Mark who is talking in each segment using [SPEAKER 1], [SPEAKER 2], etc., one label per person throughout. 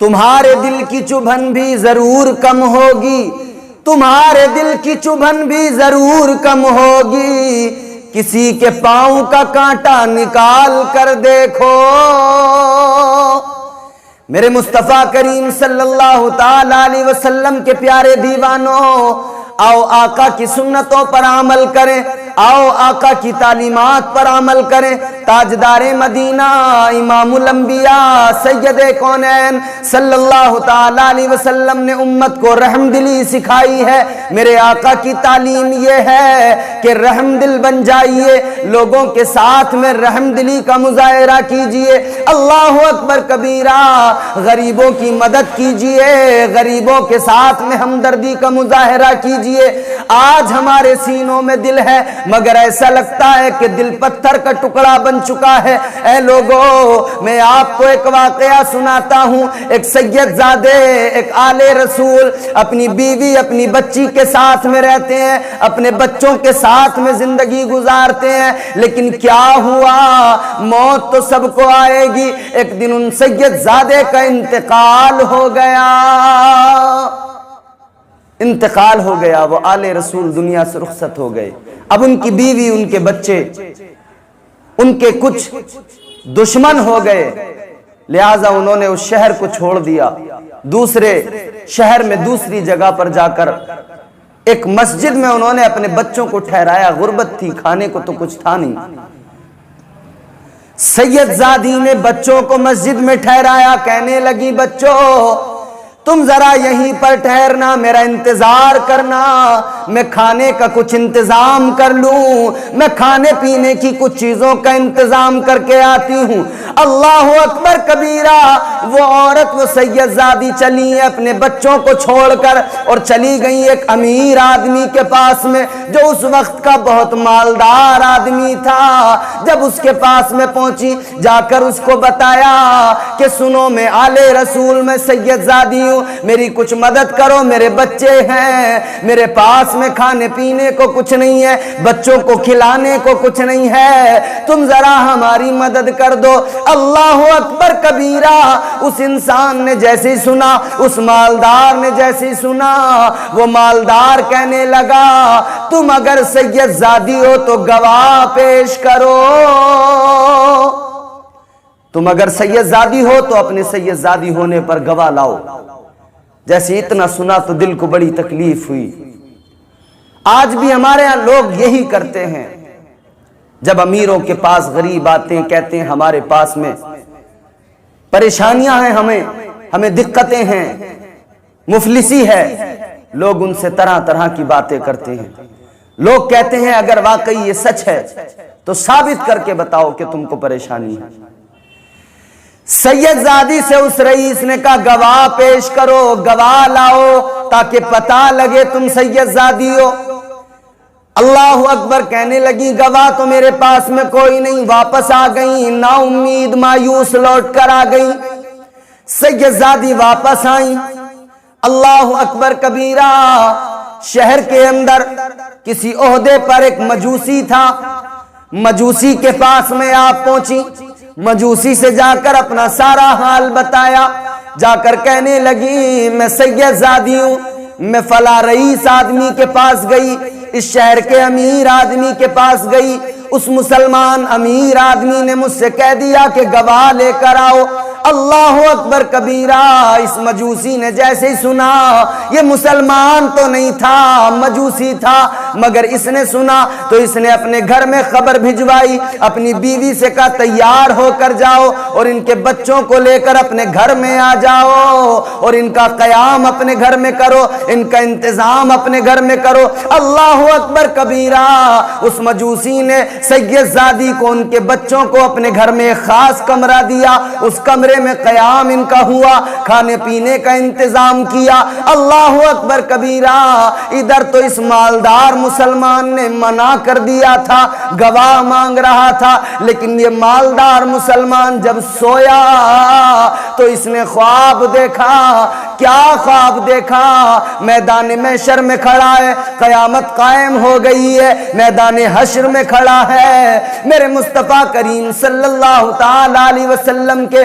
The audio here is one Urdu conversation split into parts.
[SPEAKER 1] تمہارے دل کی چبھن بھی ضرور کم ہوگی، تمہارے دل کی چبھن بھی ضرور کم ہوگی، کسی کے پاؤں کا کانٹا نکال کر دیکھو۔ میرے مصطفیٰ کریم صلی اللہ تعالی علیہ وسلم کے پیارے دیوانوں، آؤ آقا کی سنتوں پر عمل کریں، آؤ آقا کی تعلیمات پر عمل کریں۔ تاجدار مدینہ امام الانبیاء سید کونین صلی اللہ تعالی علیہ وسلم نے امت کو رحم دلی سکھائی ہے۔ میرے آقا کی تعلیم یہ ہے کہ رحم دل بن جائیے، لوگوں کے ساتھ میں رحم دلی کا مظاہرہ کیجئے۔ اللہ اکبر کبیرہ، غریبوں کی مدد کیجئے، غریبوں کے ساتھ میں ہمدردی کا مظاہرہ کیجئے۔ آج ہمارے سینوں میں دل ہے مگر ایسا لگتا ہے کہ دل پتھر کا ٹکڑا بن چکا ہے۔ اے لوگوں، میں آپ کو ایک واقعہ سناتا ہوں۔ ایک سید زادے، ایک آل رسول اپنی بیوی اپنی بچی کے ساتھ میں رہتے ہیں، اپنے بچوں کے ساتھ میں زندگی گزارتے ہیں، لیکن کیا ہوا؟ موت تو سب کو آئے گی۔ ایک دن ان سید زادے کا انتقال ہو گیا، انتقال ہو گیا، وہ آل رسول دنیا سے رخصت ہو گئے۔ اب ان کی بیوی، ان کے بچے، ان کے کچھ دشمن ہو گئے، لہٰذا انہوں نے اس شہر کو چھوڑ دیا، دوسرے شہر میں دوسری جگہ پر جا کر ایک مسجد میں انہوں نے اپنے بچوں کو ٹھہرایا۔ غربت تھی، کھانے کو تو کچھ تھا نہیں۔ سید زادی نے بچوں کو مسجد میں ٹھہرایا، کہنے لگی بچوں تم ذرا یہیں پر ٹھہرنا، میرا انتظار کرنا، میں کھانے کا کچھ انتظام کر لوں، میں کھانے پینے کی کچھ چیزوں کا انتظام کر کے آتی ہوں۔ اللہ اکبر کبیرہ، وہ عورت، وہ سید زادی چلی ہیں اپنے بچوں کو چھوڑ کر اور چلی گئی ایک امیر آدمی کے پاس میں، جو اس وقت کا بہت مالدار آدمی تھا۔ جب اس کے پاس میں پہنچی، جا کر اس کو بتایا کہ سنو، میں آل رسول میں سید زادی ہوں، میری کچھ مدد کرو، میرے بچے ہیں، میرے پاس میں کھانے پینے کو کچھ نہیں ہے، بچوں کو کھلانے کو کچھ نہیں ہے، تم ذرا ہماری مدد کر دو۔ اللہ اکبر کبیرہ، اس انسان نے جیسے سنا، اس مالدار نے جیسے سنا، وہ مالدار کہنے لگا تم اگر سید زادی ہو تو گواہ پیش کرو، تم اگر سید زادی ہو تو اپنے سید زادی ہونے پر گواہ لاؤ۔ جیسے اتنا سنا تو دل کو بڑی تکلیف ہوئی۔ آج بھی ہمارے ہاں لوگ یہی کرتے ہیں، جب امیروں کے پاس غریب آتے ہیں کہتے ہیں ہمارے پاس میں پریشانیاں ہیں، ہمیں دقتیں ہیں، مفلسی ہے، لوگ ان سے طرح طرح کی باتیں کرتے ہیں۔ لوگ کہتے ہیں اگر واقعی یہ سچ ہے تو ثابت کر کے بتاؤ کہ تم کو پریشانی ہے۔ سید زادی سے اس رئیس نے کہا گواہ پیش کرو، گواہ لاؤ تاکہ پتہ لگے تم سید زادی ہو۔ اللہ اکبر کہنے لگی گواہ تو میرے پاس میں کوئی نہیں، واپس آ گئی، نا امید مایوس لوٹ کر آ گئی۔ سید زادی واپس آئیں۔ اللہ اکبر کبیرہ، شہر کے اندر کسی عہدے پر ایک مجوسی تھا، مجوسی کے پاس میں آپ پہنچی، مجوسی سے جا کر اپنا سارا حال بتایا، جا کر کہنے لگی میں سید زادی ہوں، میں فلاں رئیس آدمی کے پاس گئی، اس شہر کے امیر آدمی کے پاس گئی، اس مسلمان امیر آدمی نے مجھ سے کہہ دیا کہ گواہ لے کر آؤ۔ اللہ اکبر کبیرہ، اس مجوسی نے جیسے ہی سنا، یہ مسلمان تو نہیں تھا، مجوسی تھا، مگر اس نے سنا تو اس نے اپنے گھر میں خبر بھجوائی، اپنی بیوی سے کہا تیار ہو کر جاؤ اور ان کے بچوں کو لے کر اپنے گھر میں آ جاؤ اور ان کا قیام اپنے گھر میں کرو، ان کا انتظام اپنے گھر میں کرو۔ اللہ اکبر کبیرہ، اس مجوسی نے سید زادی کو، ان کے بچوں کو اپنے گھر میں ایک خاص کمرہ دیا، اس کمرے میں قیام ان کا ہوا، کھانے پینے کا انتظام کیا۔ اللہ اکبر کبیرہ، ادھر تو اس مالدار مسلمان نے منع کر دیا تھا، گواہ مانگ رہا تھا، لیکن یہ مالدار مسلمان جب سویا تو اس نے خواب دیکھا۔ کیا خواب دیکھا؟ میدان محشر میں کھڑا ہے، قیامت قائم ہو گئی ہے، میدان حشر میں کھڑا ہے، میرے مصطفیٰ کریم صلی اللہ تعالی علیہ وسلم کے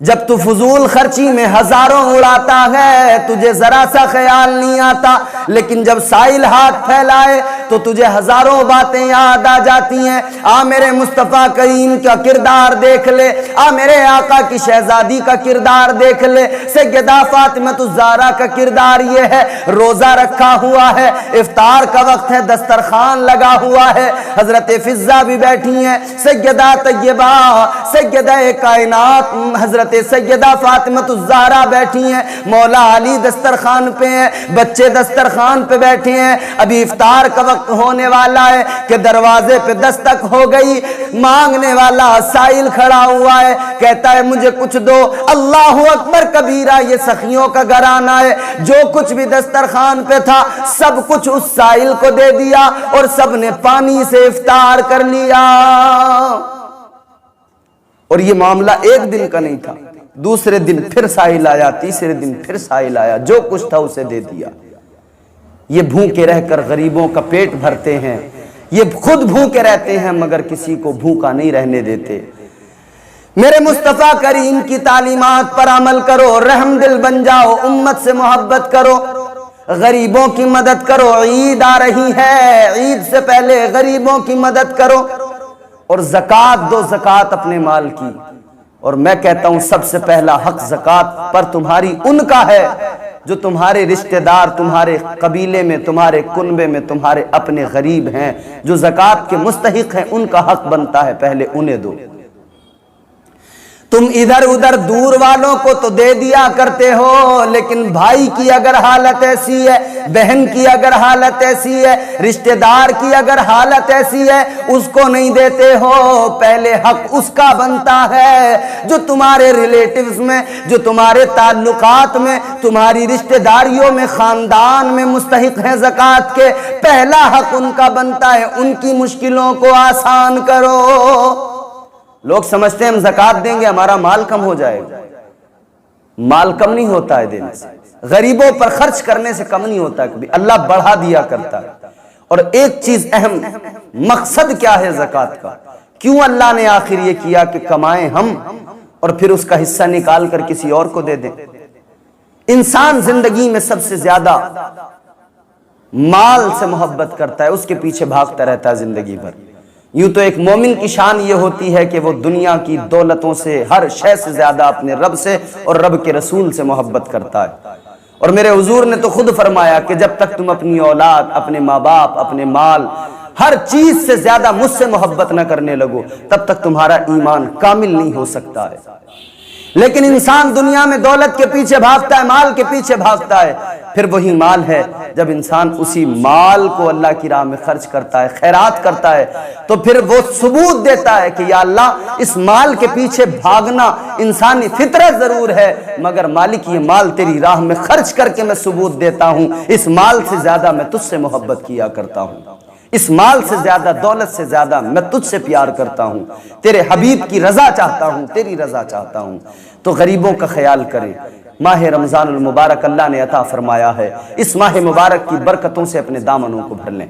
[SPEAKER 1] جب تو فضول خرچی میں ہزاروں اڑاتا ہے تجھے ذرا سا خیال نہیں آتا، لیکن جب سائل ہاتھ پھیلائے تو تجھے ہزاروں باتیں یاد آ جاتی ہیں۔ میرے مصطفیٰ کریم کا کردار دیکھ لے، میرے آقا کی شہزادی کا کردار دیکھ لے، سیدہ فاطمہ الزہرا کا کردار یہ ہے، روزہ رکھا ہوا ہے، افطار کا وقت ہے، دسترخوان لگا ہوا ہے، حضرت فضہ بھی بیٹھی ہیں، سیدہ طیبہ سیدہ کائنات حضرت سیدہ فاطمہ الزہرا بیٹھی ہیں، مولا علی دسترخوان پہ ہیں، بچے دسترخوان پہ بیٹھے ہیں، ابھی افطار کا وقت ہونے والا ہے کہ دروازے پہ دستک ہو گئی، مانگنے والا سائل کھڑا ہوا ہے، کہتا ہے مجھے کچھ دو۔ اللہ اکبر کبیرہ، یہ سخیوں کا گھرانہ ہے، جو کچھ بھی دسترخوان پہ تھا سب کچھ اس سائل کو دے دیا اور سب نے پانی سے افطار کر لیا۔ اور یہ معاملہ ایک دن کا نہیں تھا، دوسرے دن پھر سائل آیا، تیسرے دن پھر سائل آیا، جو کچھ تھا اسے دے دیا۔ یہ بھوکے رہ کر غریبوں کا پیٹ بھرتے ہیں، یہ خود بھوکے رہتے ہیں مگر کسی کو بھوکا نہیں رہنے دیتے۔ میرے مصطفیٰ کریم کی تعلیمات پر عمل کرو، رحم دل بن جاؤ، امت سے محبت کرو، غریبوں کی مدد کرو۔ عید آ رہی ہے، عید سے پہلے غریبوں کی مدد کرو اور زکوٰۃ دو، زکوٰۃ اپنے مال کی۔ اور میں کہتا ہوں سب سے پہلا حق زکوٰۃ پر تمہاری ان کا ہے جو تمہارے رشتہ دار، تمہارے قبیلے میں، تمہارے کنبے میں تمہارے اپنے غریب ہیں، جو زکوٰۃ کے مستحق ہیں، ان کا حق بنتا ہے، پہلے انہیں دو۔ تم ادھر ادھر دور والوں کو تو دے دیا کرتے ہو، لیکن بھائی کی اگر حالت ایسی ہے، بہن کی اگر حالت ایسی ہے، رشتہ دار کی اگر حالت ایسی ہے، اس کو نہیں دیتے ہو۔ پہلے حق اس کا بنتا ہے جو تمہارے ریلیٹیوز میں، جو تمہارے تعلقات میں، تمہاری رشتہ داریوں میں، خاندان میں مستحق ہیں زکوٰۃ کے۔ پہلا حق ان کا بنتا ہے، ان کی مشکلوں کو آسان کرو۔ لوگ سمجھتے ہیں ہم زکوٰۃ دیں گے ہمارا مال کم ہو جائے گا، مال کم نہیں ہوتا ہے دینے سے، غریبوں پر خرچ کرنے سے کم نہیں ہوتا ہے کبھی، اللہ بڑھا دیا کرتا ہے۔ اور ایک چیز اہم، مقصد کیا ہے زکوٰۃ کا؟ کیوں اللہ نے آخر یہ کیا کہ کمائیں ہم اور پھر اس کا حصہ نکال کر کسی اور کو دے دیں؟ انسان زندگی میں سب سے زیادہ مال سے محبت کرتا ہے، اس کے پیچھے بھاگتا رہتا ہے زندگی بھر۔ یوں تو ایک مومن کی شان یہ ہوتی ہے کہ وہ دنیا کی دولتوں سے، ہر شے سے زیادہ اپنے رب سے اور رب کے رسول سے محبت کرتا ہے۔ اور میرے حضور نے تو خود فرمایا کہ جب تک تم اپنی اولاد، اپنے ماں باپ، اپنے مال، ہر چیز سے زیادہ مجھ سے محبت نہ کرنے لگو تب تک تمہارا ایمان کامل نہیں ہو سکتا ہے۔ لیکن انسان دنیا میں دولت کے پیچھے بھاگتا ہے، مال کے پیچھے بھاگتا ہے، پھر وہی مال ہے جب انسان اسی مال کو اللہ کی راہ میں خرچ کرتا ہے، خیرات کرتا ہے، تو پھر وہ ثبوت دیتا ہے کہ یا اللہ اس مال کے پیچھے بھاگنا انسانی فطرت ضرور ہے، مگر مالک یہ مال تیری راہ میں خرچ کر کے میں ثبوت دیتا ہوں اس مال سے زیادہ میں تجھ سے محبت کیا کرتا ہوں، اس مال سے زیادہ، دولت سے زیادہ میں تجھ سے پیار کرتا ہوں، تیرے حبیب کی رضا چاہتا ہوں، تیری رضا چاہتا ہوں۔ تو غریبوں کا خیال کریں۔ ماہ رمضان المبارک اللہ نے عطا فرمایا ہے، اس ماہ مبارک کی برکتوں سے اپنے دامنوں کو بھر لیں۔